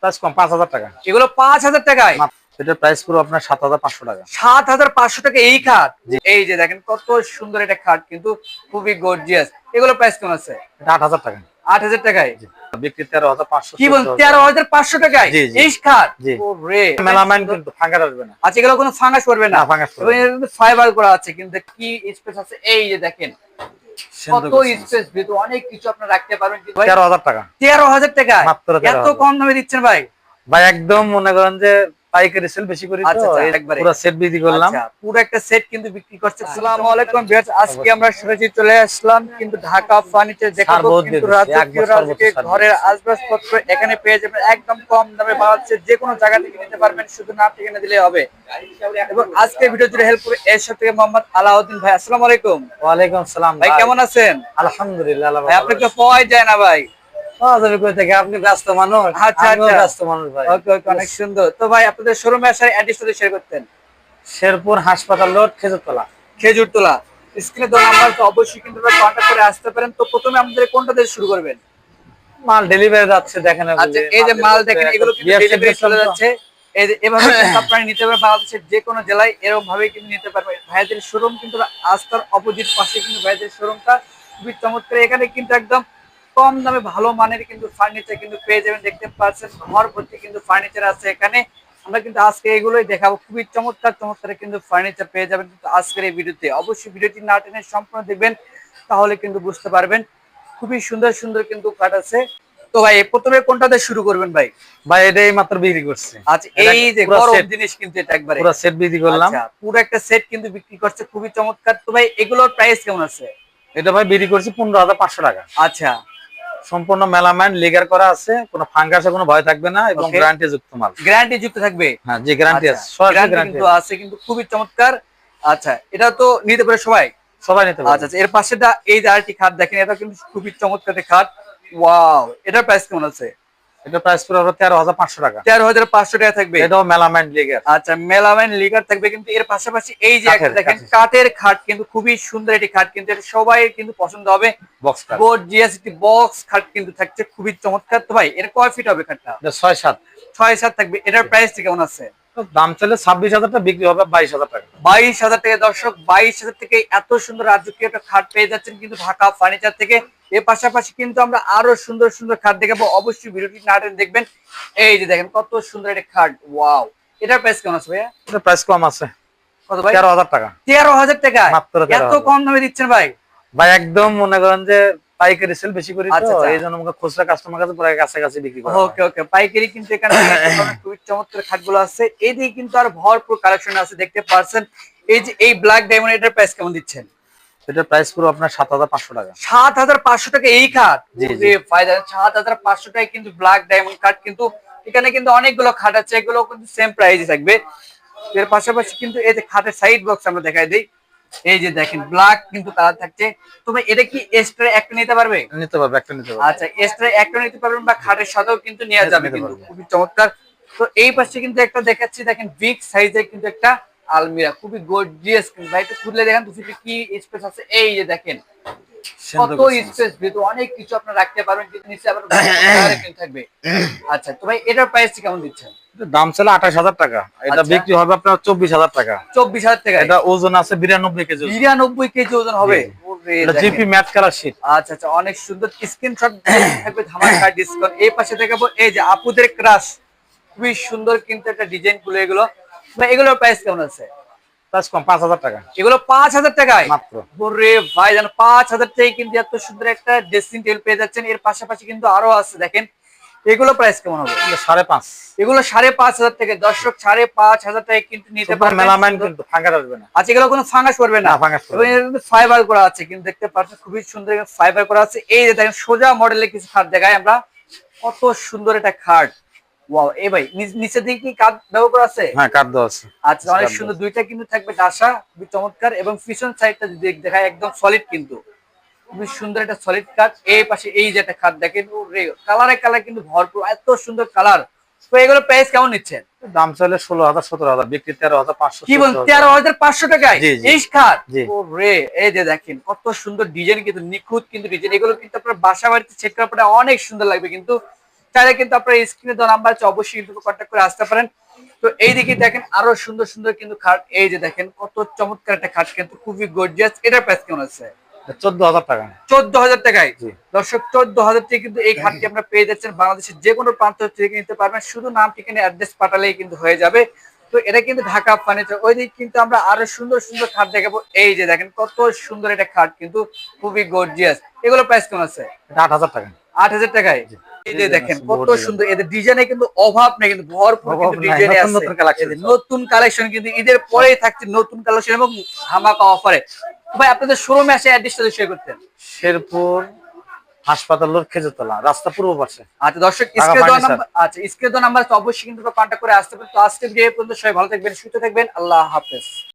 Price কম ৫,০০০ টাকা। এগুলো ৫,০০০ টাকায়। এটার প্রাইস পুরো আপনার ৭,৫০০ টাকা। ৭,৫০০ টাকা এই খাট। জি। এই যে দেখেন কত সুন্দর এটা খাট, কিন্তু খুবই গর্জিয়াস। এগুলো প্রাইস কেমন আছে? এটা ৮,০০০ টাকা। ৮,০০০ টাকায়। জি। বিক্রি ১৩,৫০০। কি বলেন, ১৩,৫০০ টাকায় জি, জি। এই খাট? জি। ওরে মেলামাইন কিন্তু ফাঙ্গাস আসবে না। আচ্ছা, এগুলো কোনো ফাঙ্গাস করবে না? না, ফাঙ্গাস করবে এবং না। এর কিন্তু ফাইবার করা আছে, কিন্তু কি স্পেস আছে এই যে দেখেন কত সুন্দর করছেন। স্পেস, ভিতরে অনেক কিছু আপনারা রাখতে পারবেন। কিন্তু ভাই ১৩,০০০ টাকা। ১৩,০০০ টাকায় মাত্র এত ১৩,০০০। কম দামে দিচ্ছেন ভাই? ভাই একদম মনে করেন যে পাইকারি সেল বেশি করি তো, আচ্ছা আচ্ছা, একবারে পুরো সেট বিক্রি করলাম। আচ্ছা, পুরো একটা সেট কিন্তু বিক্রি করছে। আসসালামু আলাইকুম ভিউয়ার্স, আজকে আমরা সরাসরি চলে আসলাম কিন্তু ঢাকা ফার্নিচার দেখাবো, কিন্তু রাজকীয় রাজকীয় ঘরের আসবাবপত্র এখানে পেয়ে যাবেন একদম কম দামে। বাংলাদেশের যে কোনো জায়গা থেকে নিতে পারবেন, শুধু নাম ঠিকানা দিলেই হবে। এবং আজকে ভিডিও জুড়ে হেল্প করে এর সাথে মোহাম্মদ আলাউদ্দিন ভাই। আসসালামু আলাইকুম। ওয়ালাইকুম আসসালাম ভাই কেমন আছেন? আলহামদুলিল্লাহ। ভাই আপনাকে পাওয়াই যায় না ভাই। আপনি ব্যস্ত মানুষ, আচ্ছা আমিও আচ্ছা, ব্যস্ত মানুষ ভাই। ওকে ওকে, অনেক সুন্দর। তো ভাই আপনাদের শোরুমে আসার অ্যাড্রেসটা শেয়ার করতেন। শেরপুর হাসপাতাল রোড, খেজুরতলা। খেজুরতলা। স্ক্রিনে দেওয়া নাম্বার তো অবশ্যই কিন্তু কন্টাক্ট করে আসতে পারেন। তো প্রথমে আমাদের কোনটা দিয়ে শুরু করবেন? মাল ডেলিভারি যাচ্ছে দেখেন। আচ্ছা, এই যে মাল দেখেন, এগুলো কিন্তু ডেলিভারি চলে যাচ্ছে। এই যে এভাবে কিন্তু আপনারা নিতে পারবেন, বাংলাদেশের যে কোনো জেলায় এরকম ভাবে কিন্তু নিতে পারবেন। ভাইদের শোরুম কিন্তু রাস্তার অপোজিট পাশে কিন্তু ভাইদের শোরুমটা খুবই চমৎকার। এখানে কিন্তু একদম কম দামে ভালো মানের কিন্তু ফার্নিচার কিন্তু পেয়ে যাবেন। দেখতে পাচ্ছেন ঘর ভর্তি কিন্তু ফার্নিচার আছে এখানে। আমরা কিন্তু আজকে এগুলোই দেখাবো, খুবই চমৎকার চমৎকার কিন্তু ফার্নিচার পেয়ে যাবেন কিন্তু আজকের এই ভিডিওতে। অবশ্যই ভিডিওটি না টেনে সম্পূর্ণ দেখবেন, তাহলে কিন্তু বুঝতে পারবেন। খুবই সুন্দর সুন্দর কিন্তু কাঠ আছে। তো ভাই প্রথমে কোনটাতে শুরু করবেন ভাই? ভাই এটাই মাত্র বিক্রি করছে। আচ্ছা, এই যে গরম জিনিস কিন্তু এটা একবারে পুরো সেট বিক্রি করলাম। আচ্ছা, পুরো একটা সেট কিন্তু বিক্রি করছে, খুবই চমৎকার। তো ভাই এগুলোর প্রাইস কেমন আছে? এটা ভাই বিক্রি করছি ১৫,৫০০ টাকা। আচ্ছা, সম্পূর্ণ মেলামাইন লেগার করা আছে, কোনো ফাঙ্গাসে কোনো ভয় থাকবে না এবং গ্যারান্টি যুক্ত মাল। গ্যারান্টি যুক্ত থাকবে? হ্যাঁ জি, গ্যারান্টি আছে, আচ্ছা, সরাসরি গ্যারান্টি গ্যারান্টি কিন্তু আছে, কিন্তু খুবই চমৎকার। আচ্ছা, এটা তো নিতে পারে সবাই? সবাই নিতে পারবে। আচ্ছা আচ্ছা, এর পাশেটা এই যে আরেকটি খাট দেখেন, এটা কিন্তু খুবই চমৎকার একটা খাট। ওয়াও, এটার প্রাইস কেমন আছে? এটা প্রাইস পুরো ১৩,৫০০ টাকা। ১৩,৫০০ টাকা থাকবে। এটাও মেলামাইন লেগার। আচ্ছা, মেলামাইন লিগার থাকবে। কিন্তু এর পাশাপাশি এই যে একটা দেখেন কাঠের খাট, কিন্তু খুবই সুন্দর একটি খাট, কিন্তু এটা সবাই কিন্তু পছন্দ হবে। Box cut. গর্জিয়াস একটি বক্স খাট কিন্তু থাকছে, খুবই চমৎকার। তো ভাই এর কয় ফিট হবে খাটটা? এটা ৬-৭। ৬-৭ থাকবে। এটার প্রাইস কেমন আছে? দাম চলে ২৬,০০০ টাকা, বিক্রি হবে ২২,০০০ টাকা। ২২,০০০ টাকা। দর্শক, ২২,০০০ থেকে এত সুন্দর রাজকীয় একটা খাট পেয়ে যাচ্ছেন কিন্তু ঢাকা ফার্নিচার থেকে। এর পাশাপাশি কিন্তু আমরা আরো সুন্দর সুন্দর খাট দেখাবো, অবশ্যই ভিডিওটি না টেনে দেখবেন। এই যে দেখেন কত সুন্দর একটা খাট। ওয়াও, এটার প্রাইস কেমন আছে ভাইয়া? এটা প্রাইস কম আছে। কত ভাই? ১৩,০০০ টাকা। ১৩,০০০ টাকায় মাত্র এত ১৩,০০০। কম দামে দিচ্ছেন ভাই? ভাই একদম মনে করেন যে পাইকারি সেল বেশি করি তো, আচ্ছা আচ্ছা, এইজন্য আমাকে খুচরা কাস্টমার কাছে পুরো কাছাকাছি বিক্রি করা ওকে ওকে, পাইকারি কিন্তু এখানে খুবই চমৎকার খাটগুলো আছে। এইদিকে কিন্তু আর ভরপুর কালেকশন আছে, দেখতে পাচ্ছেন। এই যে এই ব্ল্যাক ডায়মন্ড, এটার প্রাইস কেমন দিচ্ছেন? এটার প্রাইস পুরো আপনার ৭,৫০০ টাকা। ৭,৫০০ টাকা এই খাট? জি জি। ওরে ভাই, ৭,৫০০ টাকায় কিন্তু ব্ল্যাক ডায়মন্ড কাট। কিন্তু এখানে কিন্তু অনেকগুলো খাট আছে, এগুলো কিন্তু সেম প্রাইসে থাকবে। এর পাশাপাশি কিন্তু এই যে খাটের সাইড বক্স আমরা দেখাই দিই। এই যে দেখেন ব্ল্যাক কিন্তু কালার থাকছে। তবে এটা কি এক্সট্রা একটা নিতে পারবে? নিতে পারবে, একটা নিতে পারবে। আচ্ছা, এক্সট্রা একটা নিতে পারবেন, বা খাটের সাথেও কিন্তু নেওয়া যাবে নিতে কিন্তু, পারবে। খুবই চমৎকার। তো এই পাশে কিন্তু একটা দেখাচ্ছি, দেখেন বিগ সাইজের কিন্তু একটা আলমিরা, খুবই গর্জিয়াস। কিন্তু ভাই একটু খুলে দেখেন তো কি স্পেস আছে। এই যে দেখেন কত স্পেস, ভিতরে অনেক কিছু আপনারা রাখতে পারবেন, কিন্তু নিচে আবার কিন্তু থাকবে। আচ্ছা, তো ভাই এটার প্রাইস কেমন দিচ্ছেন? দাম ছিল ২৮,০০০ টাকা, এটা আচ্ছা, বিক্রি হবে আপনার ২৪,০০০ টাকা। ২৪,০০০ টাকা। এটা ওজন আছে ৯২ কেজি। ৯২ কেজি ওজন হবে? ওরে এটা দেখেন। GP matte colour sheet. আচ্ছা আচ্ছা, অনেক সুন্দর। স্ক্রিনশট থাকবে, ধামাকা ডিসকাউন্ট। এই পাশে দেখাবো এই যে আপুদের ক্রাশ, খুবই সুন্দর কিন্তু একটা ডিজাইন গুলো। এগুলো ভাই এগুলোর প্রাইস কেমন আছে? প্রাইস কম ৫,০০০ টাকা। এগুলো ৫,০০০ টাকায় মাত্র। ওরে ভাই, জানো ৫,০০০ টাকায় কিন্তু এত সুন্দর একটা ড্রেসিং টেবিল পেয়ে যাচ্ছেন। এর পাশাপাশি কিন্তু আরো আছে, দেখেন এগুলো প্রাইস কেমন হবে? ৫,৫০০। এগুলো ৫,৫০০ টাকা। দর্শক, ৫,৫০০ টাকায় কিন্তু নিতে পারবেন। মেলামাইন কিন্তু ফাঙ্গাস আসবে না। আচ্ছা, এগুলো কোনো ফাঙ্গাস করবে না? না, ফাঙ্গাস করবে এবং না। এর কিন্তু ফাইবার করা আছে, কিন্তু দেখতে পাচ্ছেন খুবই সুন্দর ফাইবার করা আছে। এই যে দেখেন সোজা মডেলের কিছু খাট দেখাই আমরা, কত সুন্দর একটা খাট। ওয়াও, এই ভাই নিচের দিকে কি কাঠ ব্যবহার করা আছে? হ্যাঁ, কাট দেওয়া আছে। আচ্ছা, অনেক সুন্দর। দুইটা কিন্তু থাকবে ডাসা, খুবই চমৎকার। এবং পিছন সাইডটা যদি দেখায় একদম সলিড, কিন্তু খুবই সুন্দর একটা সলিড কাঠ। এই পাশে এই যে একটা খাট দেখেন, কালারে কালার কিন্তু ভরপুর, এত সুন্দর কালার। তো এগুলো প্রাইস কেমন নিচ্ছেন? দাম চাইলে ১৬,০০০, ১৭,০০০, বিক্রি ১৩,৫০০। কি বলেন, ১৩,৫০০ টাকায় জি জি এই খাট? জি। ওরে, এই যে দেখেন কত সুন্দর ডিজাইন, কিন্তু নিখুঁত কিন্তু ডিজাইন। এগুলো কিন্তু আপনার বাসা বাড়িতে সেট করার পরে অনেক সুন্দর লাগবে কিন্তু। চাইলে কিন্তু আপনার স্ক্রিনে দেওয়া নাম্বার আছে, অবশ্যই কিন্তু কন্ট্যাক্ট করে আসতে পারেন। তো এইদিকে দেখেন আরো সুন্দর সুন্দর কিন্তু খাট, এই যে দেখেন কত চমৎকার একটা খাট, কিন্তু খুবই গর্জিয়াস। এটার প্রাইস কেমন আছে? 14,000 টাকা। 14,000 টাকায়। জি। দর্শক 14,000 টাকায় কিন্তু এই খাটটি আপনারা পেয়ে যাচ্ছেন, বাংলাদেশের যে কোনো প্রান্ত থেকে নিতে পারবেন, শুধু নাম ঠিকানা অ্যাড্রেস পাঠালেই কিন্তু হয়ে যাবে। তো এটা কিন্তু ঢাকা ফার্নিচার। ওইদিকে কিন্তু আমরা আরো সুন্দর সুন্দর খাট দেখাবো। এই যে দেখেন কত সুন্দর একটা খাট, কিন্তু খুবই গর্জিয়াস। এগুলো প্রাইস কেমন আছে? এটা 8,000 টাকা। 8,000 টাকায়। এই যে দেখেন কত সুন্দর, এদের ডিজাইনে কিন্তু অভাব নেই, কিন্তু ভরপুর কিন্তু ডিজাইনে আছে। নতুন কালেকশন কিন্তু ঈদের পরেই থাকছে নতুন কালেকশন এবং ধামাকা অফারে। ভাই আপনাদের শোরুমে এসে অ্যাড্রেসটা শেয়ার করতেন। শেরপুর হাসপাতাল রোড, খেজুরতলা, রাস্তা পূর্ব পাশে। আচ্ছা দর্শক, স্ক্রিনে দেওয়া নাম্বার, আচ্ছা স্ক্রিনে দেওয়া নাম্বার অবশ্যই কিন্তু কন্ট্যাক্ট করে আসতে পারেন। তো আজকে ভিডিও পর্যন্ত, সবাই ভালো থাকবেন, সুস্থ থাকবেন, আল্লাহ হাফেজ।